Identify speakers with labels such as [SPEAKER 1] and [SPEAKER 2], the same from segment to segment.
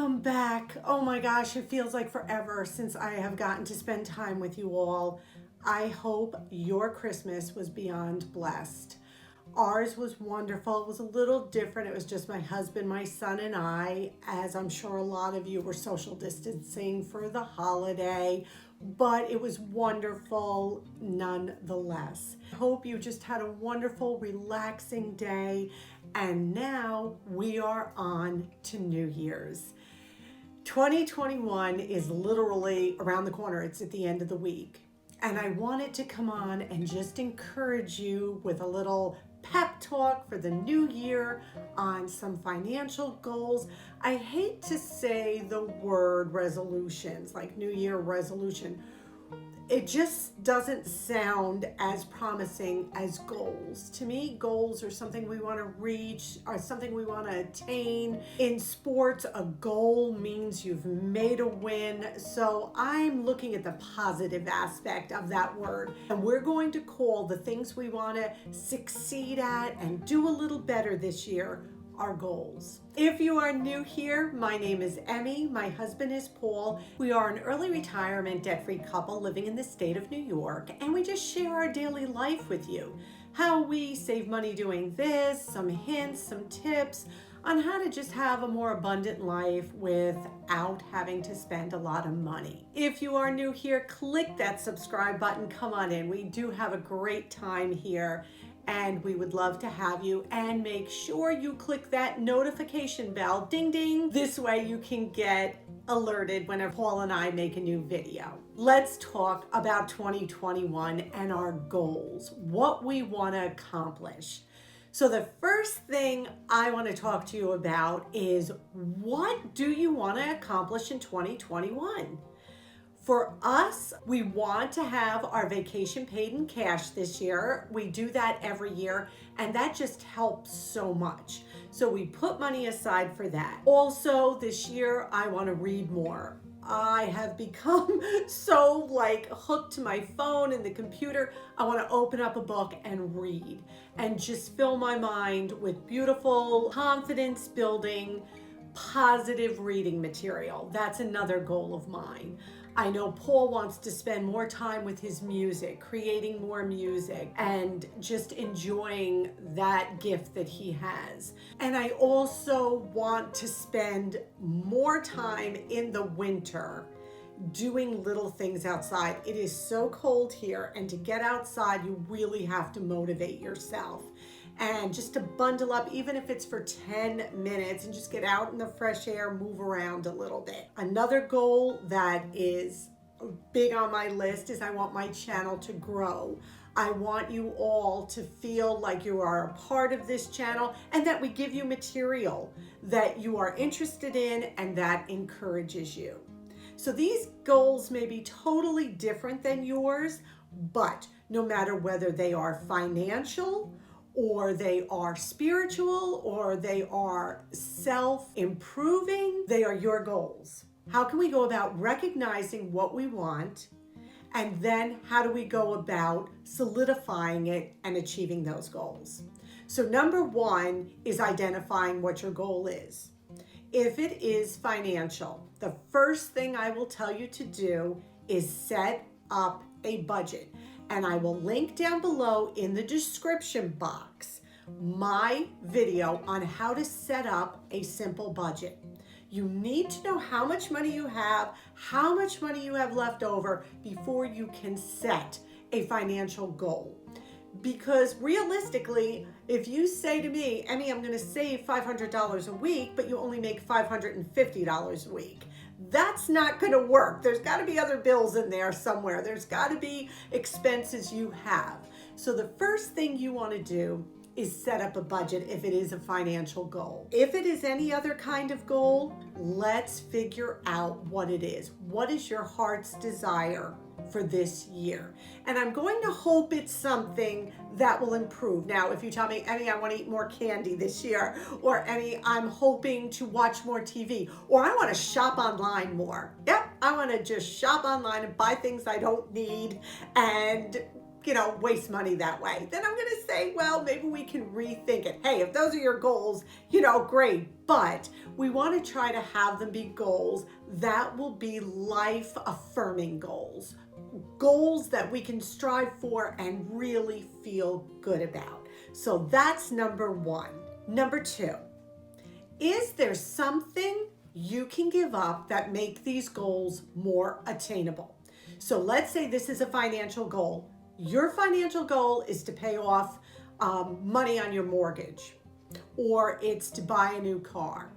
[SPEAKER 1] Welcome back. Oh my gosh, it feels like forever since I have gotten to spend time with you all. I hope your Christmas was beyond blessed. Ours was wonderful. It was a little different. It was just my husband, my son, and I, as I'm sure a lot of you were social distancing for the holiday, but it was wonderful nonetheless. I hope you just had a wonderful, relaxing day. And now we are on to New Year's. 2021 is literally around the corner. It's at the end of the week. And I wanted to come on and just encourage you with a little pep talk for the new year on some financial goals. I hate to say the word resolutions, like New Year resolution. It just doesn't sound as promising as goals. To me, goals are something we want to reach, or something we want to attain. In sports, a goal means you've made a win. So I'm looking at the positive aspect of that word. And we're going to call the things we want to succeed at and do a little better this year our goals. If you are new here, my name is Emmy. My husband is Paul. We are an early retirement debt-free couple living in the state of New York, and we just share our daily life with you. How we save money doing this, some hints, some tips on how to just have a more abundant life without having to spend a lot of money. If you are new here, click that subscribe button. Come on in. We do have a great time here, and we would love to have you. And make sure you click that notification bell, ding ding. This way you can get alerted whenever Paul and I make a new video. Let's talk about 2021 and our goals, what we want to accomplish. So the first thing I want to talk to you about is, what do you want to accomplish in 2021? For us, we want to have our vacation paid in cash this year. We do that every year, and that just helps so much. So we put money aside for that. Also, this year, I want to read more. I have become so hooked to my phone and the computer. I want to open up a book and read and just fill my mind with beautiful, confidence building, positive reading material. That's another goal of mine. I know Paul wants to spend more time with his music, creating more music, and just enjoying that gift that he has. And I also want to spend more time in the winter doing little things outside. It is so cold here, and to get outside, you really have to motivate yourself. And just to bundle up, even if it's for 10 minutes, and just get out in the fresh air, move around a little bit. Another goal that is big on my list is I want my channel to grow. I want you all to feel like you are a part of this channel, and that we give you material that you are interested in and that encourages you. So these goals may be totally different than yours, but no matter whether they are financial, or they are spiritual, or they are self-improving, they are your goals. How can we go about recognizing what we want, and then how do we go about solidifying it and achieving those goals? So number one is identifying what your goal is. If it is financial, the first thing I will tell you to do is set up a budget. And I will link down below in the description box my video on how to set up a simple budget. You need to know how much money you have, how much money you have left over before you can set a financial goal. Because realistically, if you say to me, Emmy, I'm going to save $500 a week, but you only make $550 a week, that's not going to work. There's got to be other bills in there somewhere. There's got to be expenses you have. So the first thing you want to do is set up a budget if it is a financial goal. If it is any other kind of goal, let's figure out what it is. What is your heart's desire for this year? And I'm going to hope it's something that will improve. Now, if you tell me, Emmy, I want to eat more candy this year, or Emmy, I'm hoping to watch more TV, or I want to shop online more. Yep, I want to just shop online and buy things I don't need and waste money that way, then I'm going to say, well, maybe we can rethink it. Hey, if those are your goals, great. But we want to try to have them be goals that will be life affirming goals, goals that we can strive for and really feel good about. So that's number one. Number two, is there something you can give up that make these goals more attainable? So let's say this is a financial goal. Your financial goal is to pay off money on your mortgage, or it's to buy a new car.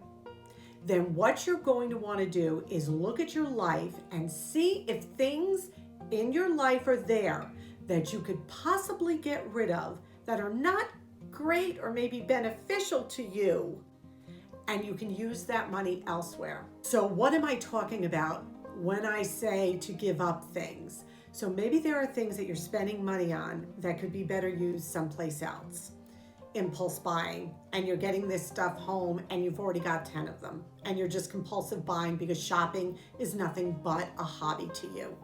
[SPEAKER 1] Then what you're going to want to do is look at your life and see if things in your life are there that you could possibly get rid of that are not great or maybe beneficial to you, and you can use that money elsewhere. So what am I talking about when I say to give up things? So maybe there are things that you're spending money on that could be better used someplace else. Impulse buying, and you're getting this stuff home and you've already got 10 of them, and you're just compulsive buying because shopping is nothing but a hobby to you.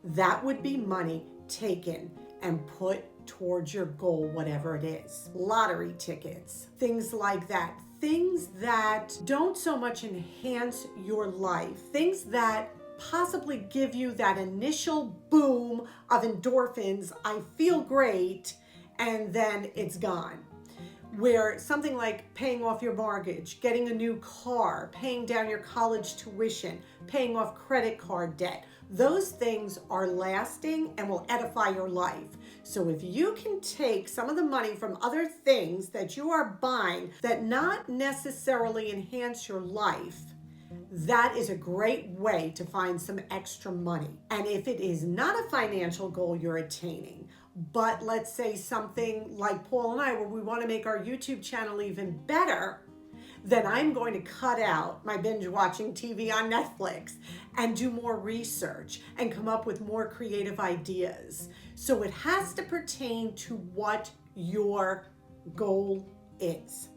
[SPEAKER 1] That would be money taken and put towards your goal, whatever it is. Lottery tickets, things like that. Things that don't so much enhance your life, things that possibly give you that initial boom of endorphins, I feel great, and then it's gone. Where something like paying off your mortgage, getting a new car, paying down your college tuition, paying off credit card debt, those things are lasting and will edify your life. So if you can take some of the money from other things that you are buying that not necessarily enhance your life, that is a great way to find some extra money. And if it is not a financial goal you're attaining, but let's say something like Paul and I, where we want to make our YouTube channel even better, then I'm going to cut out my binge watching TV on Netflix and do more research and come up with more creative ideas. So it has to pertain to what your goal is.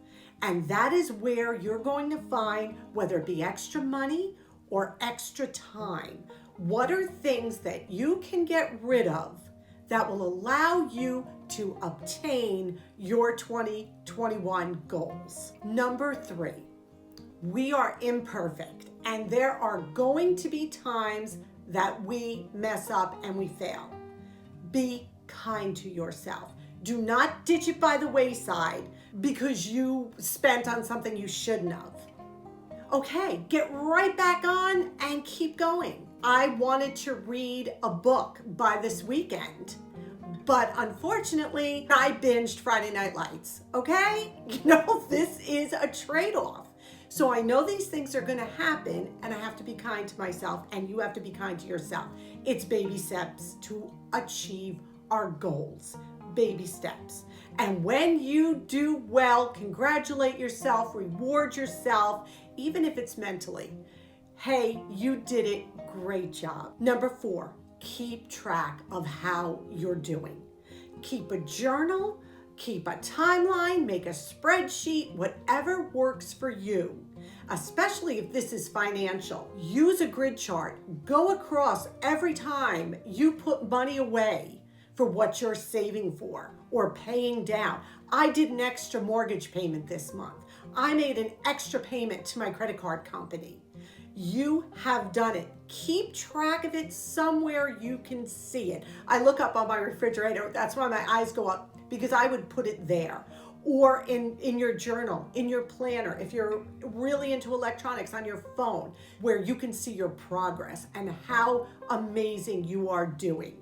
[SPEAKER 1] And that is where you're going to find, whether it be extra money or extra time, what are things that you can get rid of that will allow you to obtain your 2021 goals. Number three, we are imperfect, and there are going to be times that we mess up and we fail. Be kind to yourself. Do not ditch it by the wayside because you spent on something you shouldn't have. Okay, get right back on and keep going. I wanted to read a book by this weekend, but unfortunately, I binged Friday Night Lights, okay? This is a trade-off. So I know these things are gonna happen, and I have to be kind to myself, and you have to be kind to yourself. It's baby steps to achieve our goals, baby steps. And when you do well, congratulate yourself, reward yourself, even if it's mentally. Hey, you did it, great job. Number four, keep track of how you're doing. Keep a journal, keep a timeline, make a spreadsheet, whatever works for you. Especially if this is financial. Use a grid chart. Go across every time you put money away for what you're saving for or paying down. I did an extra mortgage payment this month. I made an extra payment to my credit card company. You have done it. Keep track of it somewhere you can see it. I look up on my refrigerator. That's why my eyes go up, because I would put it there. Or in your journal, in your planner, if you're really into electronics, on your phone, where you can see your progress and how amazing you are doing.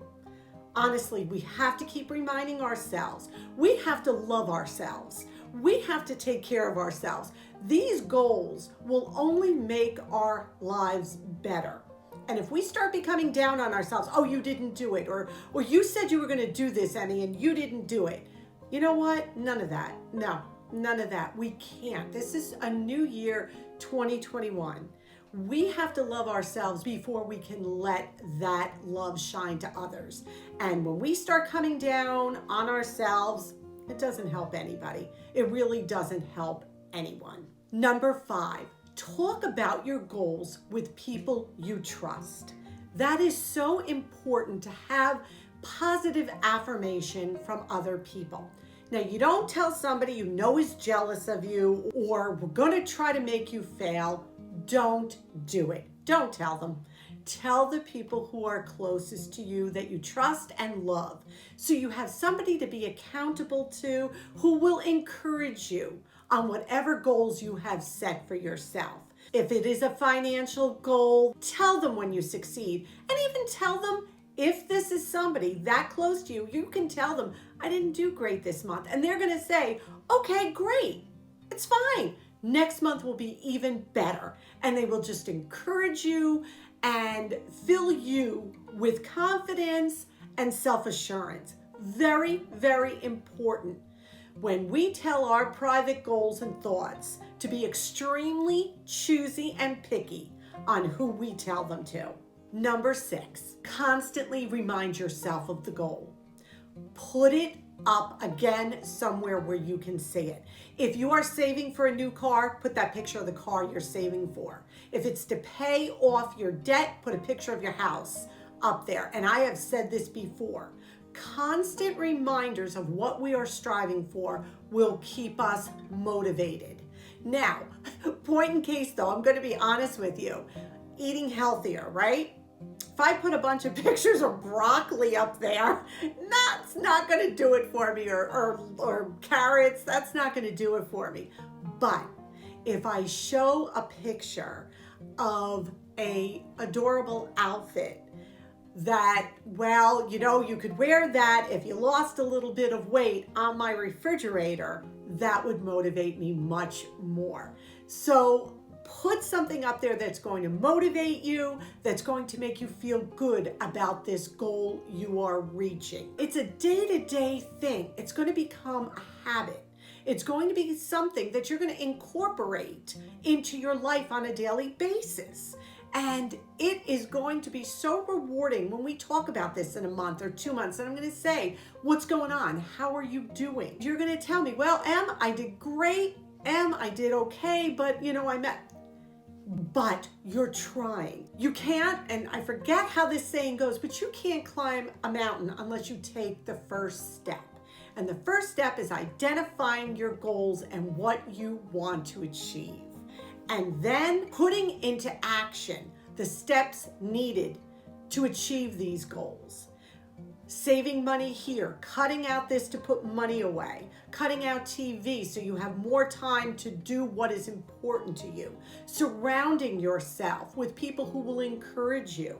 [SPEAKER 1] Honestly, we have to keep reminding ourselves. We have to love ourselves. We have to take care of ourselves. These goals will only make our lives better. And if we start becoming down on ourselves, oh, you didn't do it, or you said you were going to do this, Emmy, and you didn't do it. You know what? None of that. No, none of that. We can't. This is a new year, 2021. We have to love ourselves before we can let that love shine to others. And when we start coming down on ourselves, it doesn't help anybody. It really doesn't help anyone. Number five, talk about your goals with people you trust. That is so important, to have positive affirmation from other people. Now, you don't tell somebody you know is jealous of you or we're going to try to make you fail. Don't do it. Don't tell them. Tell the people who are closest to you that you trust and love. So you have somebody to be accountable to who will encourage you on whatever goals you have set for yourself. If it is a financial goal, tell them when you succeed, and even tell them if this is somebody that close to you, you can tell them, I didn't do great this month. And they're going to say, okay, great. It's fine. Next month will be even better. And they will just encourage you and fill you with confidence and self-assurance. Very, very important. When we tell our private goals and thoughts to be extremely choosy and picky on who we tell them to. Number 6, constantly remind yourself of the goal. Put it up again somewhere where you can see it. If you are saving for a new car, put that picture of the car you're saving for. If it's to pay off your debt, put a picture of your house up there. And I have said this before. Constant reminders of what we are striving for will keep us motivated. Now, point in case though, I'm going to be honest with you. Eating healthier, right? If I put a bunch of pictures of broccoli up there, that's not going to do it for me, or carrots, that's not going to do it for me. But if I show a picture of a adorable outfit that, well, you know, you could wear that if you lost a little bit of weight on my refrigerator, that would motivate me much more. So put something up there that's going to motivate you, that's going to make you feel good about this goal you are reaching. It's a day-to-day thing. It's going to become a habit. It's going to be something that you're going to incorporate into your life on a daily basis. And it is going to be so rewarding when we talk about this in a month or 2 months. And I'm going to say, what's going on? How are you doing? You're going to tell me, well, Em, I did great. Em, I did okay, but you know, but you're trying. You can't, and I forget how this saying goes, but you can't climb a mountain unless you take the first step. And the first step is identifying your goals and what you want to achieve. And then putting into action the steps needed to achieve these goals. Saving money here, cutting out this to put money away, cutting out TV so you have more time to do what is important to you, surrounding yourself with people who will encourage you,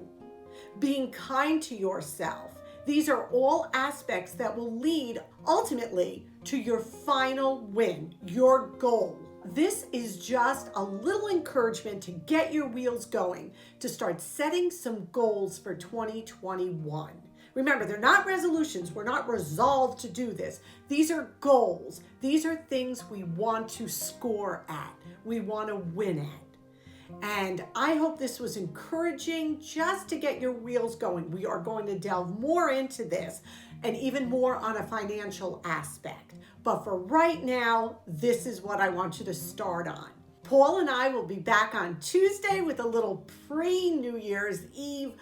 [SPEAKER 1] being kind to yourself. These are all aspects that will lead ultimately to your final win, your goal. This is just a little encouragement to get your wheels going, to start setting some goals for 2021. Remember, they're not resolutions. We're not resolved to do this. These are goals. These are things we want to score at. We want to win at. And I hope this was encouraging just to get your wheels going. We are going to delve more into this and even more on a financial aspect. But for right now, this is what I want you to start on. Paul and I will be back on Tuesday with a little pre-New Year's Eve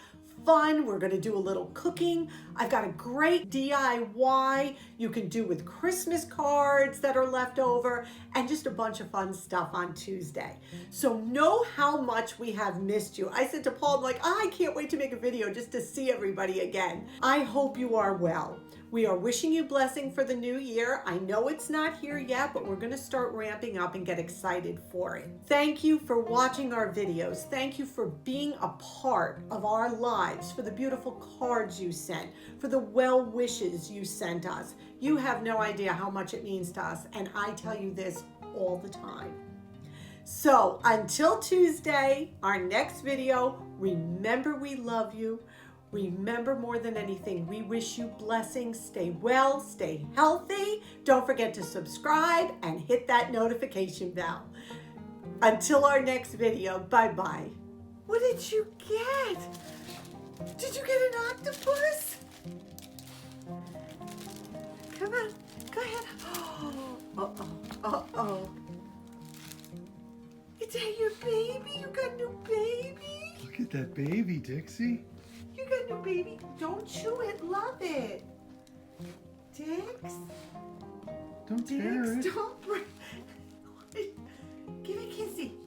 [SPEAKER 1] fun. We're going to do a little cooking. I've got a great DIY you can do with Christmas cards that are left over and just a bunch of fun stuff on Tuesday. So know how much we have missed you. I said to Paul, I'm like, I can't wait to make a video just to see everybody again. I hope you are well. We are wishing you blessing for the new year. I know it's not here yet, but we're going to start ramping up and get excited for it. Thank you for watching our videos. Thank you for being a part of our lives, for the beautiful cards you sent, for the well wishes you sent us. You have no idea how much it means to us, and I tell you this all the time. So until Tuesday, our next video, remember we love you. Remember, more than anything, we wish you blessings. Stay well, stay healthy. Don't forget to subscribe and hit that notification bell. Until our next video, bye-bye. What did you get? Did you get an octopus? Come on, go ahead. Uh-oh, uh-oh. Is that your baby? You got a new baby?
[SPEAKER 2] Look at that baby, Dixie.
[SPEAKER 1] You got a new baby. Don't chew it. Love it. Dix.
[SPEAKER 2] Don't tear it.
[SPEAKER 1] Dix, don't break. Give it kissy.